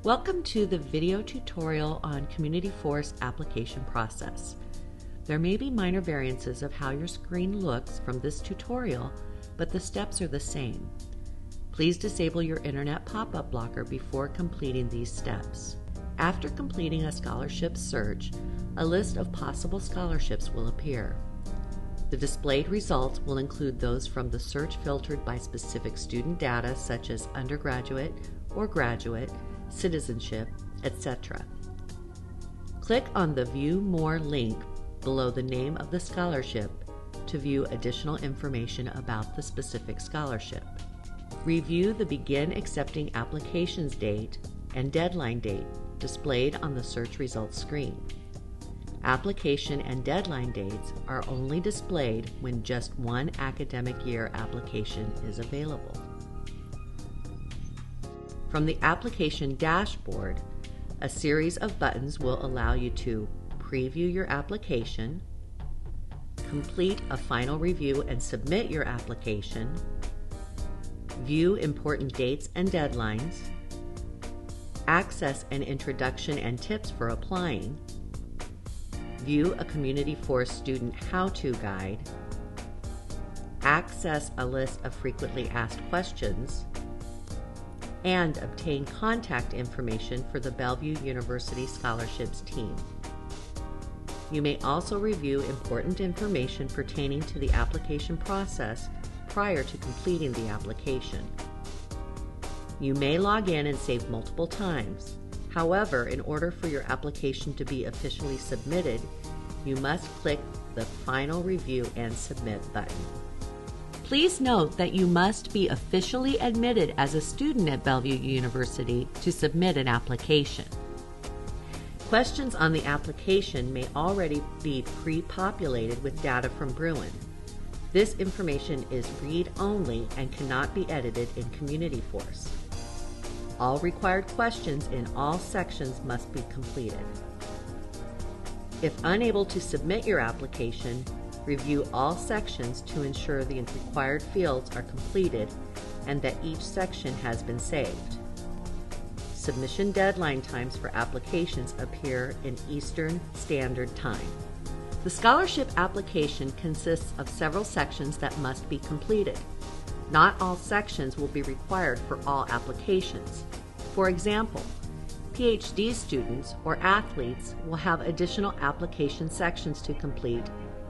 Welcome to the video tutorial on CommunityForce application process. There may be minor variances of how your screen looks from this tutorial, but the steps are the same. Please disable your internet pop-up blocker before completing these steps. After completing a scholarship search, a list of possible scholarships will appear. The displayed results will include those from the search filtered by specific student data such as undergraduate or graduate, citizenship, etc. Click on the View More link below the name of the scholarship to view additional information about the specific scholarship. Review the Begin Accepting Applications date and deadline date displayed on the search results screen. Application and deadline dates are only displayed when just one academic year application is available. From the application dashboard, a series of buttons will allow you to preview your application, complete a final review and submit your application, view important dates and deadlines, access an introduction and tips for applying, view a CommunityForce student how-to guide, access a list of frequently asked questions, and obtain contact information for the Bellevue University Scholarships team. You may also review important information pertaining to the application process prior to completing the application. You may log in and save multiple times. However, in order for your application to be officially submitted, you must click the Final Review and Submit button. Please note that you must be officially admitted as a student at Bellevue University to submit an application. Questions on the application may already be pre-populated with data from Bruin. This information is read-only and cannot be edited in CommunityForce. All required questions in all sections must be completed. If unable to submit your application, review all sections to ensure the required fields are completed and that each section has been saved. Submission deadline times for applications appear in Eastern Standard Time. The scholarship application consists of several sections that must be completed. Not all sections will be required for all applications. For example, PhD students or athletes will have additional application sections to complete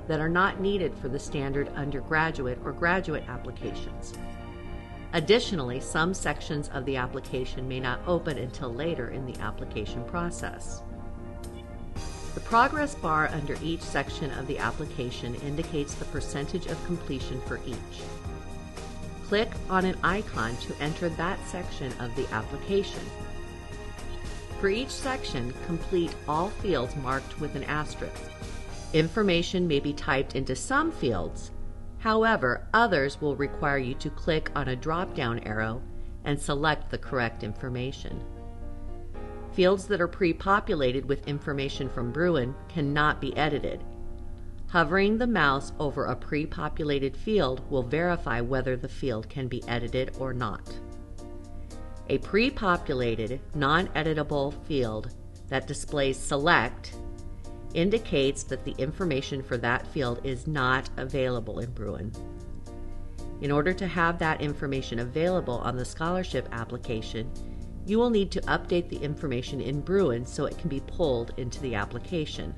that are not needed for the standard undergraduate or graduate applications. Additionally, some sections of the application may not open until later in the application process. The progress bar under each section of the application indicates the percentage of completion for each. Click on an icon to enter that section of the application. For each section, complete all fields marked with an asterisk. Information may be typed into some fields. However, others will require you to click on a drop-down arrow and select the correct information. Fields that are pre-populated with information from Bruin cannot be edited. Hovering the mouse over a pre-populated field will verify whether the field can be edited or not. A pre-populated, non-editable field that displays Select indicates that the information for that field is not available in Bruin. In order to have that information available on the scholarship application, you will need to update the information in Bruin so it can be pulled into the application.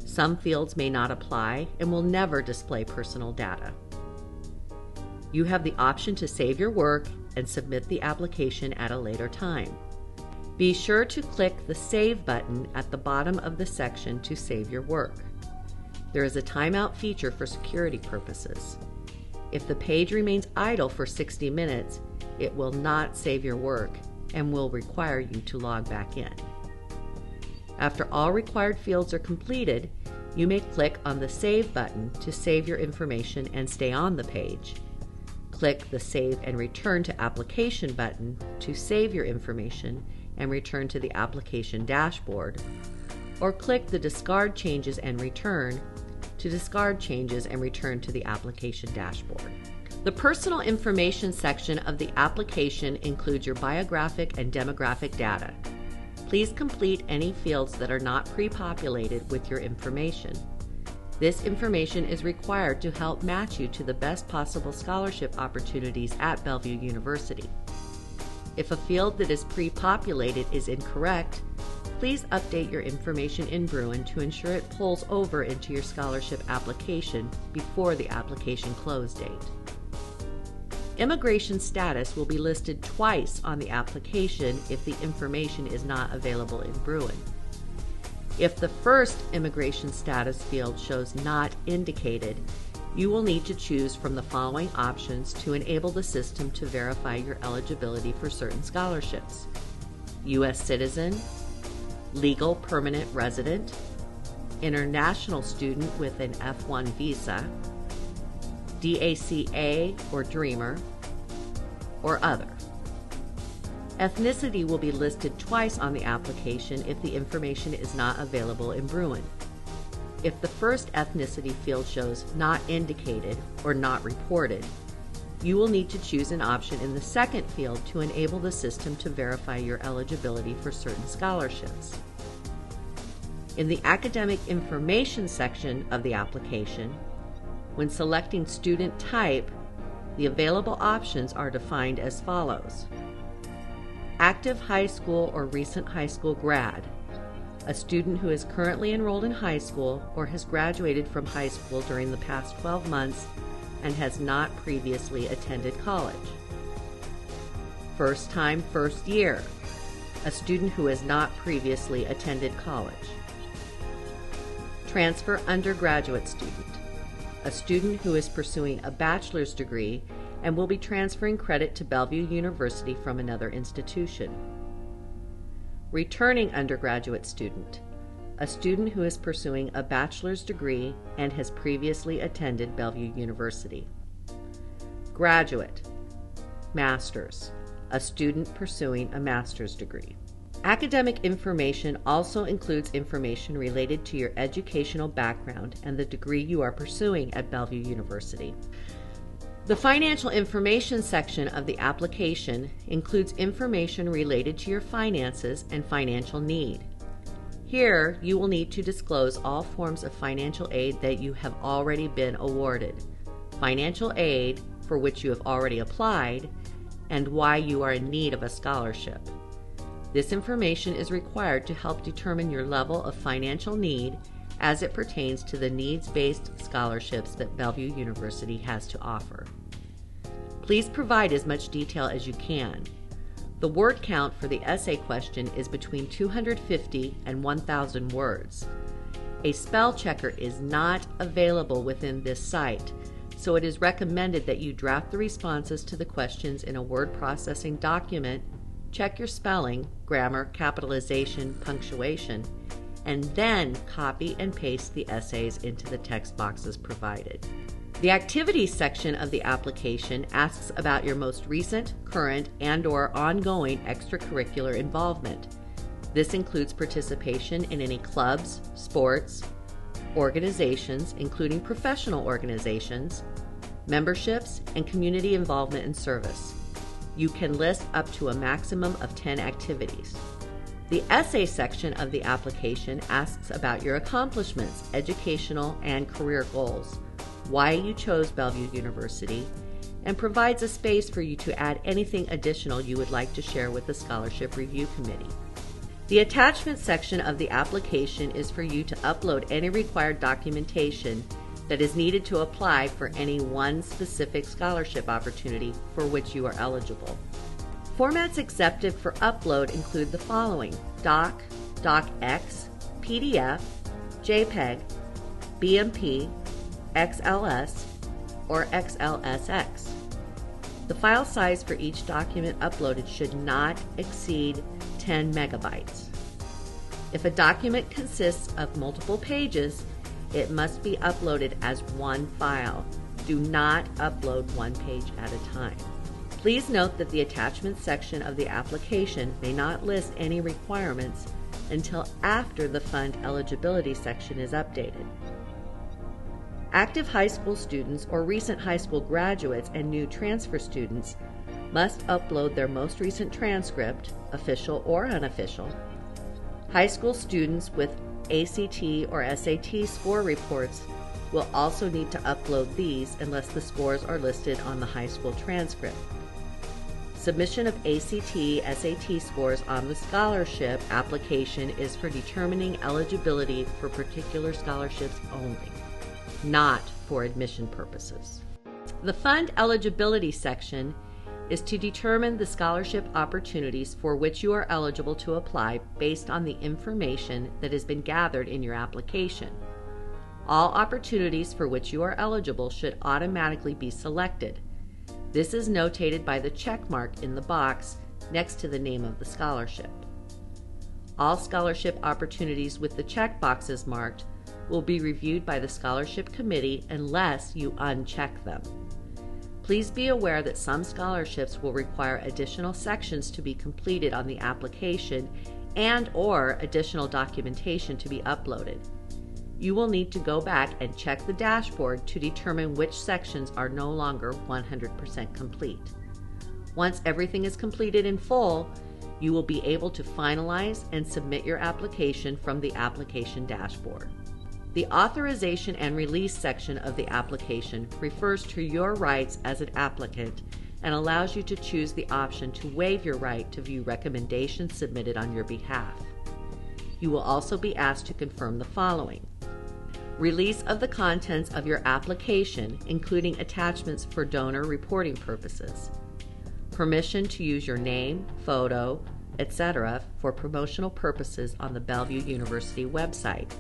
Some fields may not apply and will never display personal data. You have the option to save your work and submit the application at a later time. Be sure to click the Save button at the bottom of the section to save your work. There is a timeout feature for security purposes. If the page remains idle for 60 minutes, it will not save your work and will require you to log back in. After all required fields are completed, you may click on the Save button to save your information and stay on the page. Click the Save and Return to Application button to save your information and return to the application dashboard, or click the Discard Changes and Return to discard changes and return to the application dashboard. The personal information section of the application includes your biographic and demographic data. Please complete any fields that are not pre-populated with your information. This information is required to help match you to the best possible scholarship opportunities at Bellevue University. If a field that is pre-populated is incorrect, please update your information in Bruin to ensure it pulls over into your scholarship application before the application close date. Immigration status will be listed twice on the application if the information is not available in Bruin. If the first immigration status field shows not indicated, you will need to choose from the following options to enable the system to verify your eligibility for certain scholarships: U.S. citizen, legal permanent resident, international student with an F1 visa, DACA or Dreamer, or other. Ethnicity will be listed twice on the application if the information is not available in Bruin. If the first ethnicity field shows not indicated or not reported, you will need to choose an option in the second field to enable the system to verify your eligibility for certain scholarships. In the academic information section of the application, when selecting student type, the available options are defined as follows: active high school or recent high school grad, a student who is currently enrolled in high school or has graduated from high school during the past 12 months and has not previously attended college. First time, first year, a student who has not previously attended college. Transfer undergraduate student, a student who is pursuing a bachelor's degree and will be transferring credit to Bellevue University from another institution. Returning undergraduate student, a student who is pursuing a bachelor's degree and has previously attended Bellevue University. Graduate, master's, a student pursuing a master's degree. Academic information also includes information related to your educational background and the degree you are pursuing at Bellevue University. The financial information section of the application includes information related to your finances and financial need. Here, you will need to disclose all forms of financial aid that you have already been awarded, financial aid for which you have already applied, and why you are in need of a scholarship. This information is required to help determine your level of financial need as it pertains to the needs-based scholarships that Bellevue University has to offer. Please provide as much detail as you can. The word count for the essay question is between 250 and 1,000 words. A spell checker is not available within this site, so it is recommended that you draft the responses to the questions in a word processing document, check your spelling, grammar, capitalization, punctuation, and then copy and paste the essays into the text boxes provided. The activities section of the application asks about your most recent, current, and/or ongoing extracurricular involvement. This includes participation in any clubs, sports, organizations, including professional organizations, memberships, and community involvement and service. You can list up to a maximum of 10 activities. The essay section of the application asks about your accomplishments, educational and career goals, why you chose Bellevue University, and provides a space for you to add anything additional you would like to share with the Scholarship Review Committee. The attachment section of the application is for you to upload any required documentation that is needed to apply for any one specific scholarship opportunity for which you are eligible. Formats accepted for upload include the following: doc, docx, PDF, JPEG, BMP, XLS, or XLSX. The file size for each document uploaded should not exceed 10 megabytes. If a document consists of multiple pages, it must be uploaded as one file. Do not upload one page at a time. Please note that the attachment section of the application may not list any requirements until after the fund eligibility section is updated. Active high school students or recent high school graduates and new transfer students must upload their most recent transcript, official or unofficial. High school students with ACT or SAT score reports will also need to upload these unless the scores are listed on the high school transcript. Submission of ACT, SAT scores on the scholarship application is for determining eligibility for particular scholarships only, not for admission purposes. The fund eligibility section is to determine the scholarship opportunities for which you are eligible to apply based on the information that has been gathered in your application. All opportunities for which you are eligible should automatically be selected. This is notated by the check mark in the box next to the name of the scholarship. All scholarship opportunities with the check boxes marked will be reviewed by the scholarship committee unless you uncheck them. Please be aware that some scholarships will require additional sections to be completed on the application and/or additional documentation to be uploaded. You will need to go back and check the dashboard to determine which sections are no longer 100% complete. Once everything is completed in full, you will be able to finalize and submit your application from the application dashboard. The Authorization and Release section of the application refers to your rights as an applicant and allows you to choose the option to waive your right to view recommendations submitted on your behalf. You will also be asked to confirm the following: release of the contents of your application, including attachments for donor reporting purposes, permission to use your name, photo, etc. for promotional purposes on the Bellevue University website,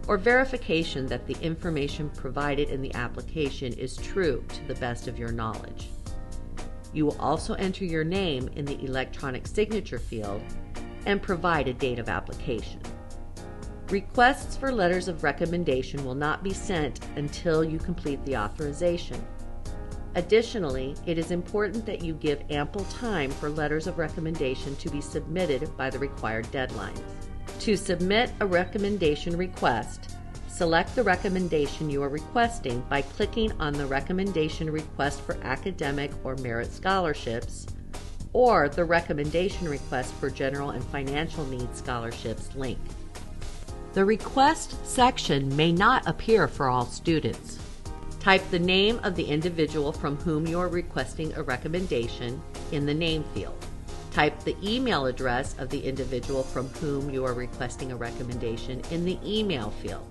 or verification that the information provided in the application is true to the best of your knowledge. You will also enter your name in the electronic signature field and provide a date of application. Requests for letters of recommendation will not be sent until you complete the authorization. Additionally, it is important that you give ample time for letters of recommendation to be submitted by the required deadlines. To submit a recommendation request, select the recommendation you are requesting by clicking on the Recommendation Request for Academic or Merit Scholarships or the Recommendation Request for General and Financial Needs Scholarships link. The Request section may not appear for all students. Type the name of the individual from whom you are requesting a recommendation in the name field. Type the email address of the individual from whom you are requesting a recommendation in the email field.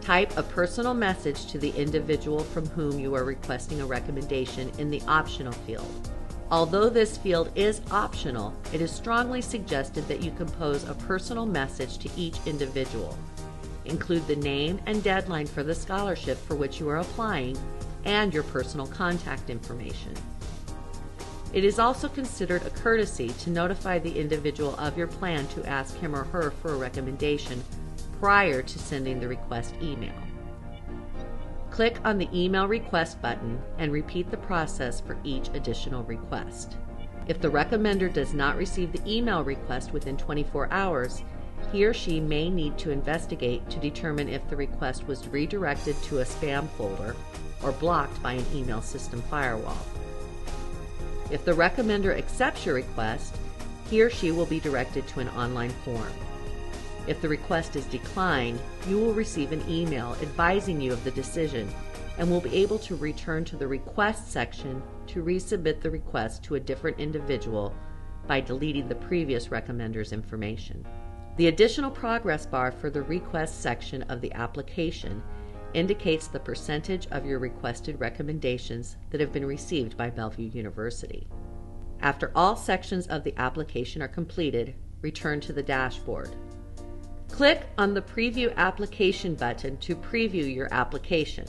Type a personal message to the individual from whom you are requesting a recommendation in the optional field. Although this field is optional, it is strongly suggested that you compose a personal message to each individual. Include the name and deadline for the scholarship for which you are applying and your personal contact information. It is also considered a courtesy to notify the individual of your plan to ask him or her for a recommendation prior to sending the request email. Click on the Email Request button and repeat the process for each additional request. If the recommender does not receive the email request within 24 hours, he or she may need to investigate to determine if the request was redirected to a spam folder or blocked by an email system firewall. If the recommender accepts your request, he or she will be directed to an online form. If the request is declined, you will receive an email advising you of the decision and will be able to return to the Request section to resubmit the request to a different individual by deleting the previous recommender's information. The additional progress bar for the Request section of the application indicates the percentage of your requested recommendations that have been received by Bellevue University. After all sections of the application are completed, return to the dashboard. Click on the Preview Application button to preview your application.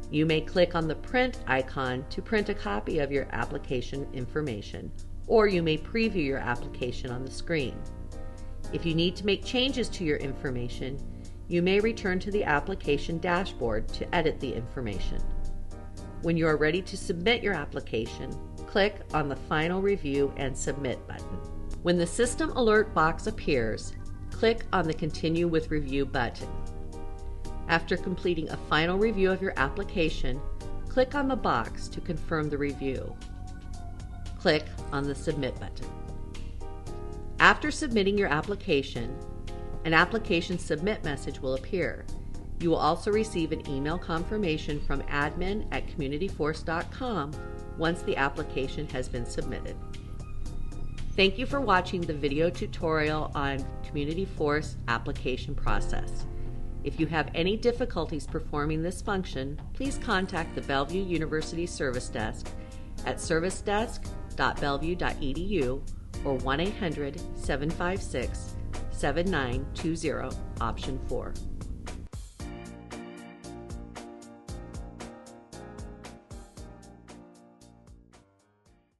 You may click on the Print icon to print a copy of your application information, or you may preview your application on the screen. If you need to make changes to your information, you may return to the application dashboard to edit the information. When you are ready to submit your application, click on the Final Review and Submit button. When the System Alert box appears, click on the Continue with Review button. After completing a final review of your application, click on the box to confirm the review. Click on the Submit button. After submitting your application, an application submit message will appear. You will also receive an email confirmation from admin@communityforce.com once the application has been submitted. Thank you for watching the video tutorial on CommunityForce application process. If you have any difficulties performing this function, please contact the Bellevue University Service Desk at servicedesk.bellevue.edu or 1-800-756-7920, option 4.